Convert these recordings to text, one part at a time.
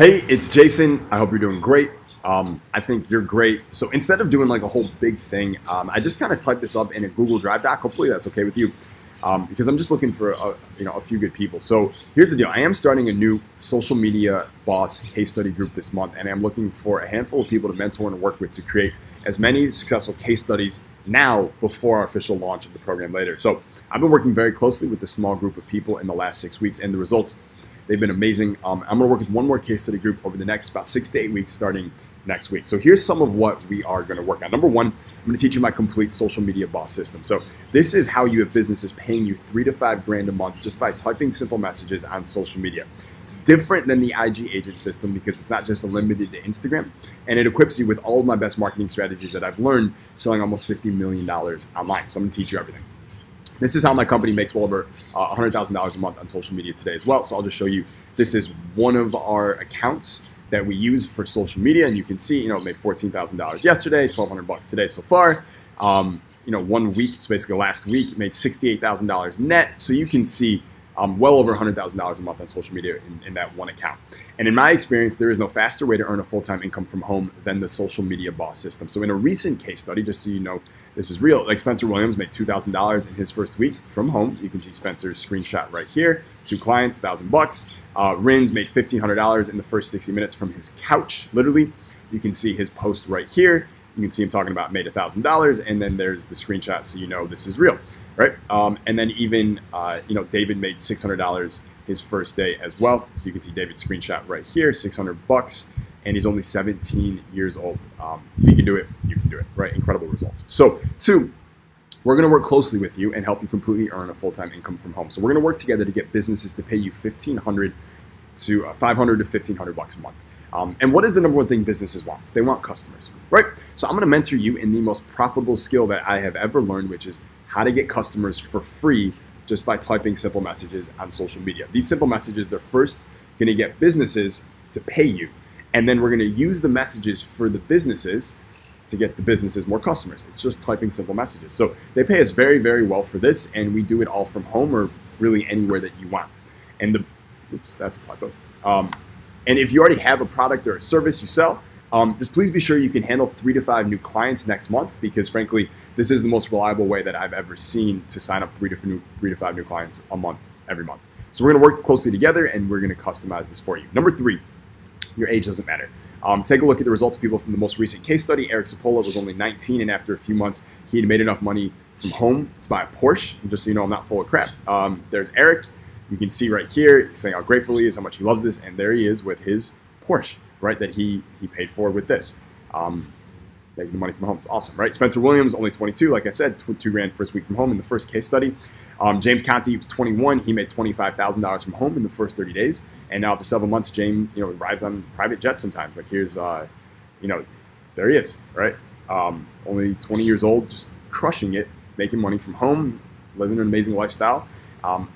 Hey, it's Jason. I hope you're doing great. I think you're great. So instead of doing like a whole big thing, I just kind of typed this up in a Google Drive doc. Hopefully that's okay with you, because I'm just looking for a few good people. So here's the deal: I am starting a new social media boss case study group this month, and I'm looking for a handful of people to mentor and work with to create as many successful case studies now before our official launch of the program later. So I've been working very closely with this small group of people in the last 6 weeks, and the results. They've been amazing. I'm going to work with one more case study group over the next about 6 to 8 weeks starting next week. So here's some of what we are going to work on. Number one, I'm going to teach you my complete social media boss system. So this is how you have businesses paying you $3 to $5 grand a month just by typing simple messages on social media. It's different than the IG agent system because it's not just limited to Instagram, and it equips you with all of my best marketing strategies that I've learned selling almost $50 million online. So I'm going to teach you everything. This is how my company makes well over $100,000 a month on social media today as well. So I'll just show you. This is one of our accounts that we use for social media, and you can see, it made $14,000 yesterday, $1,200 today so far. 1 week, so basically last week, made $68,000 net. So you can see well over $100,000 a month on social media in that one account. And in my experience, there is no faster way to earn a full-time income from home than the social media boss system. So in a recent case study, just so you know, this is real. Like Spencer Williams made $2,000 in his first week from home. You can see Spencer's screenshot right here. 2 clients, $1,000. Rins made $1,500 in the first 60 minutes from his couch, literally. You can see his post right here. You can see him talking about made $1,000, and then there's the screenshot, so you know this is real, right? And then even David made $600 his first day as well. So you can see David's screenshot right here, $600, and he's only 17 years old. If he can do it, you can do it, right? Incredible results. So 2, we're going to work closely with you and help you completely earn a full-time income from home. So we're going to work together to get businesses to pay you $500 to $1,500 a month. And what is the number one thing businesses want? They want customers, right? So I'm going to mentor you in the most profitable skill that I have ever learned, which is how to get customers for free just by typing simple messages on social media. These simple messages, they're first going to get businesses to pay you. And then we're going to use the messages for the businesses to get the businesses more customers. It's just typing simple messages. So they pay us very, very well for this, and we do it all from home or really anywhere that you want. And oops, that's a typo. And if you already have a product or a service you sell, just please be sure you can handle 3 to 5 new clients next month, because frankly, this is the most reliable way that I've ever seen to sign up 3 to 5 new clients a month, every month. So we're going to work closely together, and we're going to customize this for you. Number 3, your age doesn't matter. Take a look at the results of people from the most recent case study. Eric Sapola was only 19, and after a few months, he had made enough money from home to buy a Porsche. And just so you know, I'm not full of crap. There's Eric. You can see right here saying how grateful he is, how much he loves this, and there he is with his Porsche, right, that he paid for with this. Making the money from home. It's awesome, right? Spencer Williams, only 22, like I said, $2 grand first week from home in the first case study. James Conti was 21. He made $25,000 from home in the first 30 days. And now after several months, James, rides on private jets sometimes. Like here's, there he is, right? Only 20 years old, just crushing it, making money from home, living an amazing lifestyle. I'm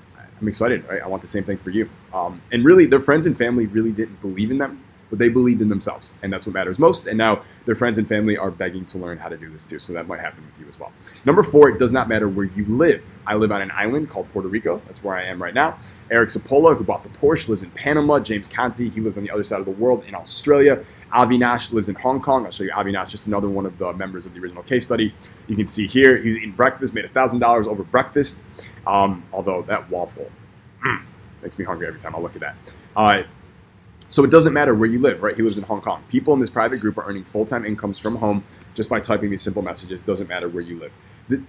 excited, right? I want the same thing for you. And really, their friends and family really didn't believe in them, but they believed in themselves, and that's what matters most. And now their friends and family are begging to learn how to do this too, so that might happen with you as well. Number 4, it does not matter where you live. I live on an island called Puerto Rico. That's where I am right now. Eric Sapola, who bought the Porsche, lives in Panama. James Conti, he lives on the other side of the world in Australia. Avinash lives in Hong Kong. I'll show you Avinash, just another one of the members of the original case study. You can see here, he's eating breakfast, made $1,000 over breakfast, although that waffle makes me hungry every time I look at that. So it doesn't matter where you live, right? He lives in Hong Kong. People in this private group are earning full-time incomes from home just by typing these simple messages. Doesn't matter where you live.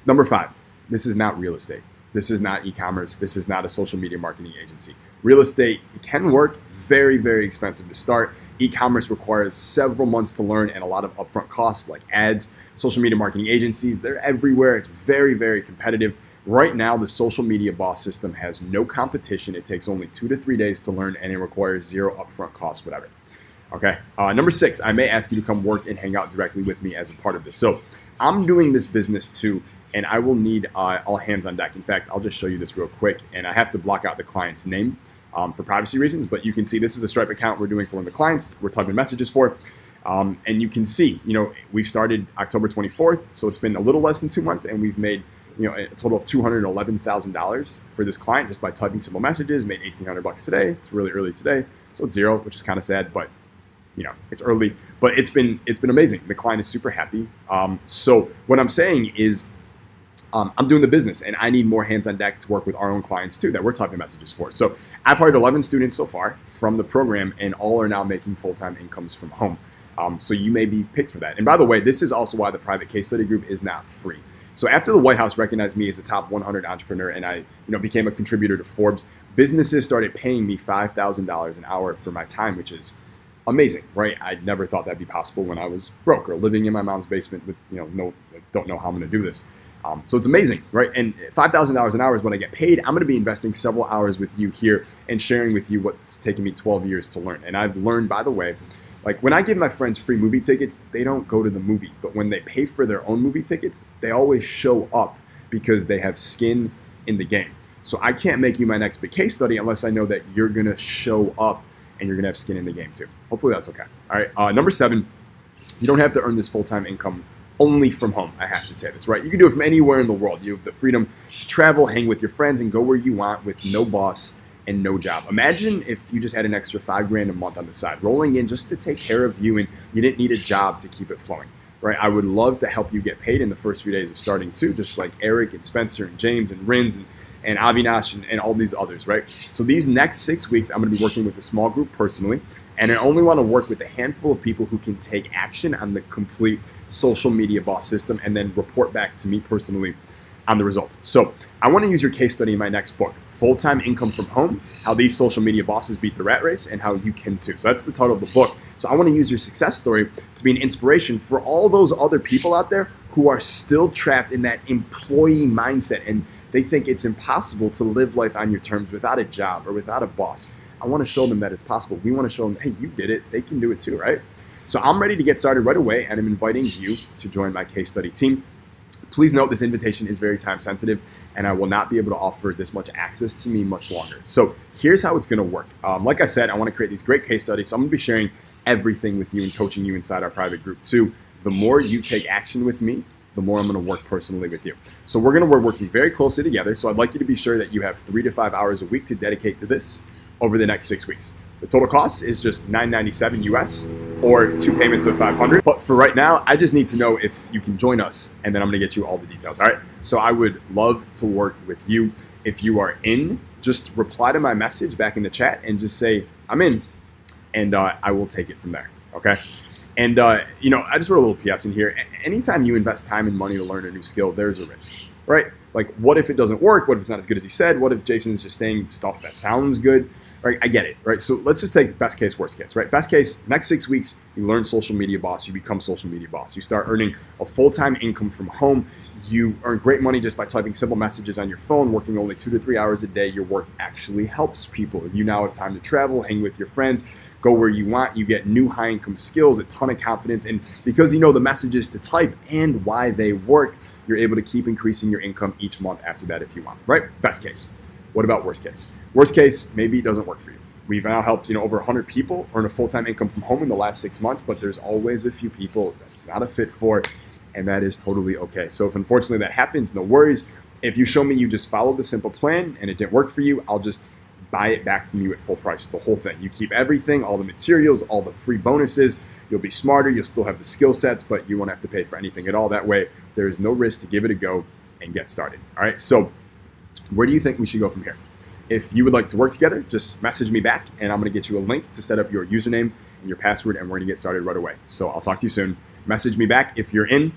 Number 5, this is not real estate. This is not e-commerce. This is not a social media marketing agency. Real estate, it can work, very, very expensive to start. E-commerce requires several months to learn and a lot of upfront costs like ads. Social media marketing agencies, they're everywhere. It's very, very competitive. Right now, the social media boss system has no competition. It takes only 2 to 3 days to learn, and it requires 0 upfront costs, whatever. Okay. Number 6, I may ask you to come work and hang out directly with me as a part of this. So I'm doing this business too, and I will need all hands on deck. In fact, I'll just show you this real quick, and I have to block out the client's name for privacy reasons, but you can see this is a Stripe account we're doing for one of the clients we're typing messages for. And you can see, we've started October 24th, so it's been a little less than 2 months, and we've made a total of $211,000 for this client just by typing simple messages. Made $1,800 today. It's really early today, so it's zero, which is kind of sad, but it's early. But it's been amazing. The client is super happy. So what I'm saying is, I'm doing the business, and I need more hands on deck to work with our own clients too that we're typing messages for. So I've hired 11 students so far from the program, and all are now making full-time incomes from home. So you may be picked for that. And by the way, this is also why the private case study group is not free. So after the White House recognized me as a top 100 entrepreneur and I became a contributor to Forbes, businesses started paying me $5,000 an hour for my time, which is amazing, right? I never thought that'd be possible when I was broke or living in my mom's basement with, don't know how I'm going to do this. So it's amazing, right? And $5,000 an hour is what I get paid. I'm going to be investing several hours with you here and sharing with you what's taken me 12 years to learn. And I've learned, by the way, like when I give my friends free movie tickets, they don't go to the movie. But when they pay for their own movie tickets, they always show up because they have skin in the game. So I can't make you my next big case study unless I know that you're going to show up and you're going to have skin in the game too. Hopefully that's okay. All right. Number 7, you don't have to earn this full-time income only from home. I have to say this, right? You can do it from anywhere in the world. You have the freedom to travel, hang with your friends, and go where you want with no boss and no job. Imagine if you just had an extra $5,000 a month on the side, rolling in just to take care of you, and you didn't need a job to keep it flowing, right? I would love to help you get paid in the first few days of starting too, just like Eric and Spencer and James and Rins and Avinash and all these others, right? So these next 6 weeks, I'm going to be working with a small group personally, and I only want to work with a handful of people who can take action on the complete social media boss system and then report back to me personally on the results. So I want to use your case study in my next book, Full-Time Income from Home, How These Social Media Bosses Beat the Rat Race and How You Can Too. So that's the title of the book. So I want to use your success story to be an inspiration for all those other people out there who are still trapped in that employee mindset and they think it's impossible to live life on your terms without a job or without a boss. I want to show them that it's possible. We want to show them, hey, you did it. They can do it too, right? So I'm ready to get started right away, and I'm inviting you to join my case study team. Please note this invitation is very time sensitive, and I will not be able to offer this much access to me much longer. So here's how it's going to work. Like I said, I want to create these great case studies, so I'm going to be sharing everything with you and coaching you inside our private group too. The more you take action with me, the more I'm going to work personally with you. So we're going to be working very closely together. So I'd like you to be sure that you have 3 to 5 hours a week to dedicate to this over the next 6 weeks. The total cost is just $997 US or 2 payments of $500. But for right now, I just need to know if you can join us, and then I'm going to get you all the details. All right. So I would love to work with you. If you are in, just reply to my message back in the chat and just say, I'm in, and I will take it from there. Okay. And, I just wrote a little PS in here. Anytime you invest time and money to learn a new skill, there's a risk, right? Like, what if it doesn't work? What if it's not as good as he said? What if Jason's just saying stuff that sounds good? Right? I get it, right? So let's just take best case, worst case, right? Best case, next 6 weeks, you learn social media boss, you become social media boss. You start earning a full-time income from home. You earn great money just by typing simple messages on your phone, working only 2 to 3 hours a day. Your work actually helps people. You now have time to travel, hang with your friends, go where you want. You get new high income skills, a ton of confidence, and because you know the messages to type and why they work, you're able to keep increasing your income each month after that if you want, right? Best case. What about worst case? Worst case, maybe it doesn't work for you. We've now helped over 100 people earn a full-time income from home in the last 6 months, but there's always a few people that's not a fit for, and that is totally okay. So if unfortunately that happens, no worries. If you show me you just followed the simple plan and it didn't work for you, I'll just buy it back from you at full price, the whole thing. You keep everything, all the materials, all the free bonuses. You'll be smarter, you'll still have the skill sets, but you won't have to pay for anything at all. That way, there is no risk to give it a go and get started. All right, so where do you think we should go from here? If you would like to work together, just message me back, and I'm going to get you a link to set up your username and your password, and we're going to get started right away. So I'll talk to you soon. Message me back if you're in,